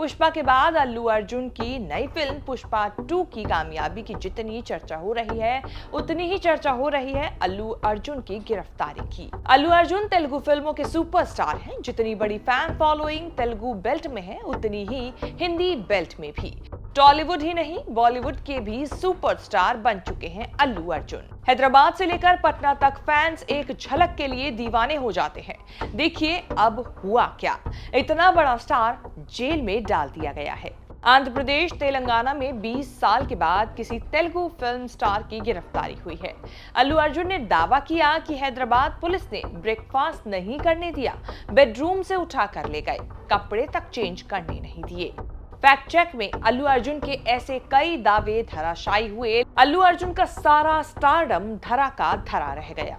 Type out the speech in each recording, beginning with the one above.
पुष्पा के बाद अल्लू अर्जुन की नई फिल्म पुष्पा 2 की कामयाबी की जितनी चर्चा हो रही है, उतनी ही चर्चा हो रही है अल्लू अर्जुन की गिरफ्तारी की। अल्लू अर्जुन तेलुगु फिल्मों के सुपरस्टार हैं। जितनी बड़ी फैन फॉलोइंग तेलुगु बेल्ट में है, उतनी ही हिंदी बेल्ट में भी। टॉलीवुड ही नहीं, बॉलीवुड के भी सुपरस्टार बन चुके हैं अल्लू अर्जुन। हैदराबाद से लेकर पटना तक फैंस एक झलक के लिए दीवाने हो जाते हैं। देखिए अब हुआ क्या, इतना बड़ा स्टार जेल में डाल दिया गया है। आंध्र प्रदेश तेलंगाना में 20 साल के बाद किसी तेलुगु फिल्म स्टार की गिरफ्तारी हुई है। अल्लू अर्जुन ने दावा किया कि हैदराबाद पुलिस ने ब्रेकफास्ट नहीं करने दिया, बेडरूम से उठा कर ले गए, कपड़े तक चेंज करने नहीं दिए। फैक्ट चेक में अल्लू अर्जुन के ऐसे कई दावे धराशायी हुए। अल्लू अर्जुन का सारा स्टारडम धरा का धरा रह गया।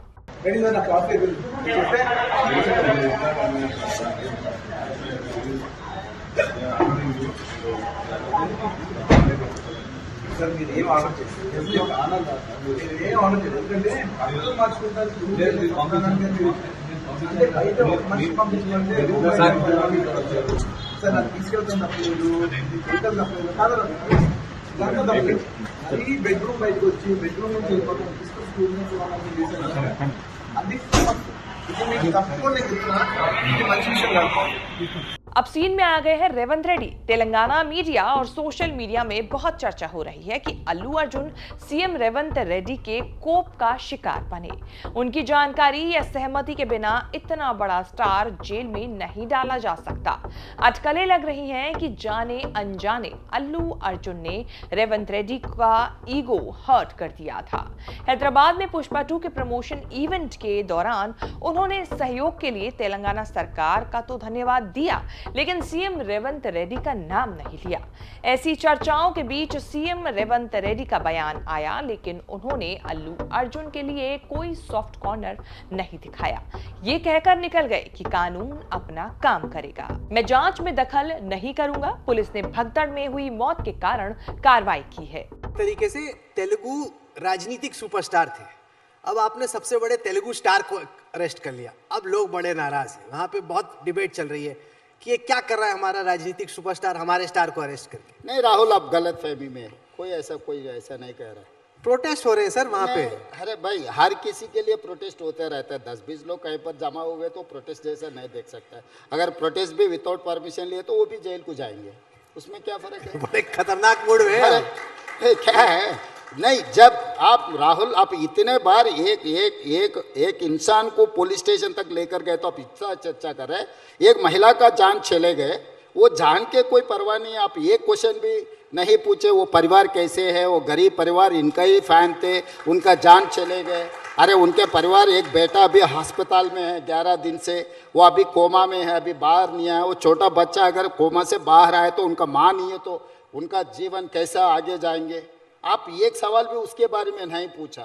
బెడ్రూమ్ బయటకు వచ్చి బెడ్రూమ్ నుంచి వెళ్ళిపోతాం స్కూల్ నుంచి అది మీకు తప్పకుండా చెప్తున్నా ఇది మంచి విషయం కాదు। अब सीन में आ गए हैं रेवंत रेड्डी। तेलंगाना मीडिया और सोशल मीडिया में बहुत चर्चा हो रही है कि अल्लू अर्जुन सीएम रेवंत रेड्डी के कोप का शिकार बने। उनकी जानकारी या सहमति के बिना इतना बड़ा स्टार जेल में नहीं डाला जा सकता। अटकलें लग रही हैं कि जाने अनजाने अल्लू अर्जुन ने रेवंत रेड्डी का ईगो हर्ट कर दिया था। हैदराबाद में पुष्पा 2 के प्रमोशन इवेंट के दौरान उन्होंने सहयोग के लिए तेलंगाना सरकार का तो धन्यवाद दिया, लेकिन सीएम रेवंत रेड्डी का नाम नहीं लिया। ऐसी चर्चाओं के बीच सीएम रेवंत रेड्डी का बयान आया, लेकिन उन्होंने अल्लू अर्जुन के लिए कोई सॉफ्ट कॉर्नर नहीं दिखाया। ये कहकर निकल गए कि कानून अपना काम करेगा, मैं जांच में दखल नहीं करूंगा। पुलिस ने भगदड़ में हुई मौत के कारण कार्रवाई की है। तरीके से तेलुगु राजनीतिक सुपरस्टार थे, अब आपने सबसे बड़े तेलुगु स्टार को अरेस्ट कर लिया। अब लोग बड़े नाराज हैं, वहां पे बहुत डिबेट चल रही है कि ये क्या कर रहा है हमारा राजनीतिक सुपरस्टार हमारे स्टार को अरेस्ट करके। नहीं राहुल, आप गलत फहमी में, कोई ऐसा नहीं कह रहा है। प्रोटेस्ट हो रहे हैं सर वहां पे। अरे भाई, हर किसी के लिए प्रोटेस्ट होते रहता है। 10-20 लोग कहीं पर जमा हुए तो प्रोटेस्ट जैसा नहीं देख सकता है। अगर प्रोटेस्ट भी विदाउट परमिशन लिए तो वो भी जेल को जाएंगे, उसमें क्या फर्क है? बड़े खतरनाक मूड में है। क्या है? नहीं, जब आप राहुल आप इतने बार एक इंसान को पुलिस स्टेशन तक लेकर गए तो आप इतना चर्चा कर रहे हैं। एक महिला का जान चले गए, वो जान के कोई परवाह नहीं। आप एक क्वेश्चन भी नहीं पूछे वो परिवार कैसे है, वो गरीब परिवार, इनका ही फैन थे, उनका जान चले गए। अरे उनके परिवार, एक बेटा अभी अस्पताल में है 11 दिन से, वो अभी कोमा में है, अभी बाहर नहीं आया। वो छोटा बच्चा अगर कोमा से बाहर आए तो उनका माँ नहीं है तो उनका जीवन कैसा आगे जाएंगे? आप एक सवाल भी उसके बारे में नहीं पूछा।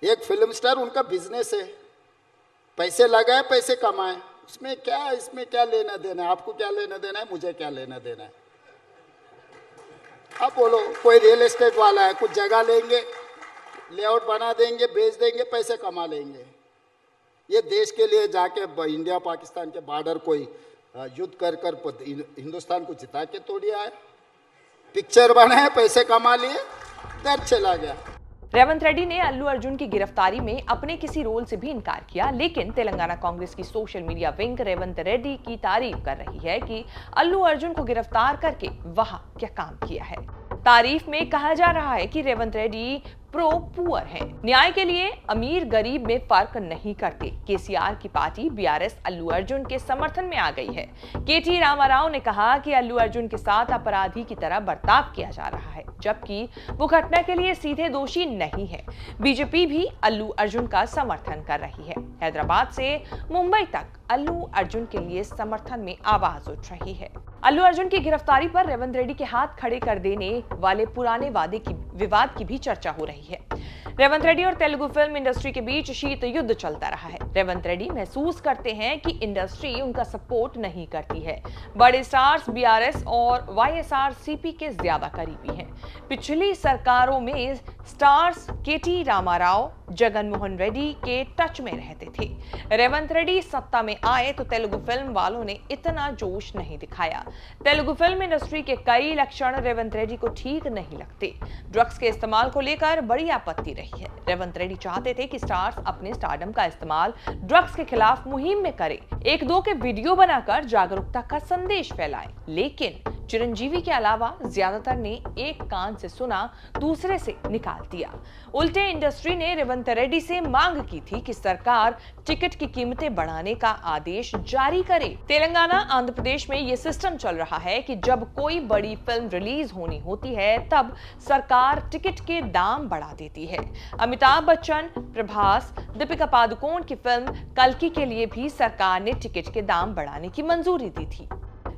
एक फिल्म स्टार, उनका बिजनेस है, पैसे लगाए पैसे कमाए, उसमें इसमें क्या लेना देना है? आपको क्या लेना देना है, मुझे क्या लेना देना है? आप बोलो, कोई रियल एस्टेट वाला है, कुछ जगह लेंगे, लेआउट बना देंगे, बेच देंगे, पैसे कमा लेंगे। ये देश के लिए जाके इंडिया पाकिस्तान के बॉर्डर कोई युद्ध कर हिंदुस्तान को जिता के तोड़िया है। पिक्चर बनाए, पैसे कमा लिए, घर चला गया। रेवंत रेड्डी ने अल्लू अर्जुन की गिरफ्तारी में अपने किसी रोल से भी इनकार किया, लेकिन तेलंगाना कांग्रेस की social media wing Revanth Reddy की तारीफ कर रही है कि अल्लू अर्जुन को गिरफ्तार करके वहां क्या काम किया है। तारीफ में कहा जा रहा है कि रेवंत रेड्डी प्रो पुअर हैं, न्याय के लिए अमीर गरीब में फर्क नहीं करते। केसीआर की पार्टी बीआरएस अल्लू अर्जुन के समर्थन में आ गई है। केटी रामाराव ने कहा कि अल्लू अर्जुन के साथ अपराधी की तरह बर्ताव किया जा रहा है, जबकि वो घटना के लिए सीधे दोषी नहीं है। बीजेपी भी अल्लू अर्जुन का समर्थन कर रही है। हैदराबाद से मुंबई तक अल्लू अर्जुन के लिए समर्थन में आवाज उठ रही है। अल्लू अर्जुन की गिरफ्तारी पर रेवंत रेड्डी के हाथ खड़े कर देने वाले पुराने विवाद की भी चर्चा हो रही है। रेवंत रेड्डी और तेलुगु फिल्म इंडस्ट्री के बीच शीत युद्ध चलता रहा है। रेवंत रेड्डी महसूस करते हैं कि इंडस्ट्री उनका सपोर्ट नहीं करती है। बड़े स्टार्स बीआरएस और वाईएसआरसीपी के ज्यादा करीबी हैं। पिछली सरकारों में स्टार्स केटी रामाराव, जगन मोहन रेड्डी के टच में रहते थे। रेवंत रेड्डी सत्ता में आए तो तेलुगु फिल्म वालों ने इतना जोश नहीं दिखाया। तेलुगु फिल्म इंडस्ट्री के कई लक्षण रेवंत रेड्डी को ठीक नहीं लगते। ड्रग्स के इस्तेमाल को लेकर बड़ी आपत्ति रही है। रेवंत रेड्डी चाहते थे कि स्टार्स अपने स्टारडम का इस्तेमाल ड्रग्स के खिलाफ मुहिम में करें, एक दो के वीडियो बनाकर जागरूकता का संदेश फैलाएं। लेकिन चिरंजीवी के अलावा ज्यादातर ने एक कान से सुना, दूसरे से निकाल दिया। उल्टे इंडस्ट्री ने रेवंत रेड्डी से मांग की थी कि सरकार टिकट की कीमतें बढ़ाने का आदेश जारी करे। तेलंगाना, आंध्र प्रदेश में यह सिस्टम चल रहा है कि जब कोई बड़ी फिल्म रिलीज होनी होती है तब सरकार टिकट के दाम बढ़ा देती है। अमिताभ बच्चन, प्रभास, दीपिका पादुकोण की फिल्म कल्कि के लिए भी सरकार ने टिकट के दाम बढ़ाने की मंजूरी दी थी।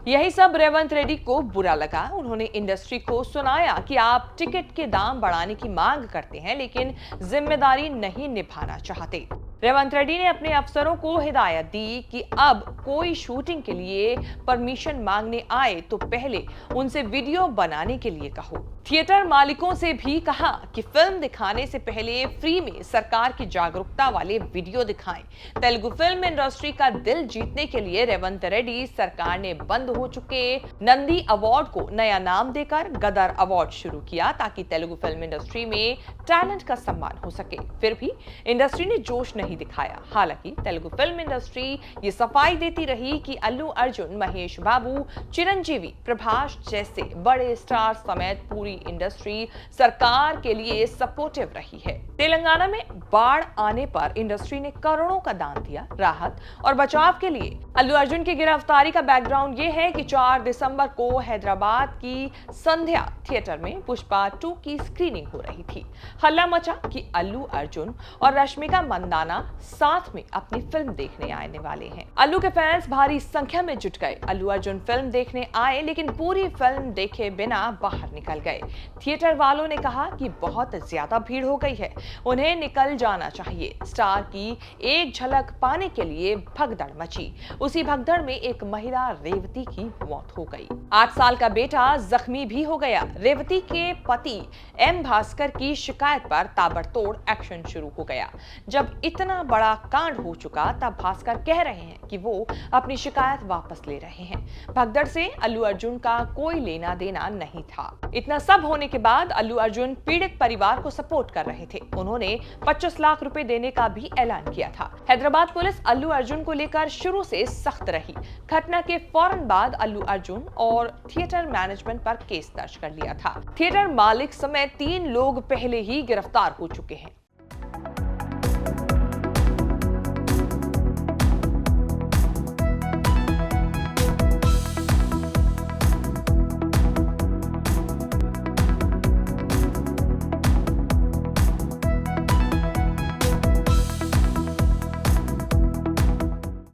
यही सब रेवंत रेड्डी को बुरा लगा। उन्होंने इंडस्ट्री को सुनाया कि आप टिकट के दाम बढ़ाने की मांग करते हैं लेकिन जिम्मेदारी नहीं निभाना चाहते। रेवंत रेड्डी ने अपने अफसरों को हिदायत दी कि अब कोई शूटिंग के लिए परमिशन मांगने आए तो पहले उनसे वीडियो बनाने के लिए कहो। थिएटर मालिकों से भी कहा कि फिल्म दिखाने से पहले फ्री में सरकार की जागरूकता वाले वीडियो दिखाएं। तेलुगु फिल्म इंडस्ट्री का दिल जीतने के लिए रेवंत रेड्डी सरकार ने बंद हो चुके नंदी अवार्ड को नया नाम देकर गदर अवार्ड शुरू किया ताकि तेलुगु फिल्म इंडस्ट्री में टैलेंट का सम्मान हो सके। फिर भी इंडस्ट्री ने जोश नहीं दिखाया। हालांकि तेलुगु फिल्म इंडस्ट्री ये सफाई देती रही कि अल्लू अर्जुन, महेश बाबू, चिरंजीवी, प्रभास जैसे बड़े स्टार समेत पूरी इंडस्ट्री सरकार के लिए सपोर्टिव रही है। तेलंगाना में बाढ़ आने पर इंडस्ट्री ने करोड़ों का दान दिया। राहत और बचाव के लिए अल्लू अर्जुन की गिरफ्तारी का बैकग्राउंड ये है कि 4 दिसंबर को हैदराबाद की संध्या थिएटर में पुष्पा 2 की स्क्रीनिंग हो रही थी। हल्ला मचा कि अल्लू अर्जुन और रश्मिका मंदाना साथ में अपनी फिल्म देखने आने वाले हैं। अल्लू के फैंस भारी संख्या में जुट गए। अल्लू अर्जुन फिल्म देखने आए लेकिन पूरी फिल्म देखे बिना बाहर निकल गए। थिएटर वालों ने कहा कि बहुत ज्यादा भीड़ हो गई है, उन्हें निकल जाना चाहिए। स्टार की एक झलक पाने के लिए भगदड़ मची। उसी भगदड़ में एक महिला रेवती की मौत हो गई। 8 साल का बेटा जख्मी भी हो गया। रेवती के पति एम भास्कर की शिकायत पर ताबड़तोड़ एक्शन शुरू हो गया। जब इतना बड़ा कांड हो चुका तब भास्कर कह रहे हैं कि वो अपनी शिकायत वापस ले रहे हैं। भगदड़ से अल्लू अर्जुन का कोई लेना देना नहीं था। इतना सब होने के बाद अल्लू अर्जुन पीड़ित परिवार को सपोर्ट कर रहे थे। उन्होंने 25 लाख रुपए देने का भी ऐलान किया था। हैदराबाद पुलिस अल्लू अर्जुन को लेकर शुरू से सख्त रही। घटना के फौरन बाद अल्लू अर्जुन और थिएटर मैनेजमेंट पर केस दर्ज कर लिया था। थिएटर मालिक समेत 3 लोग पहले ही गिरफ्तार हो चुके हैं।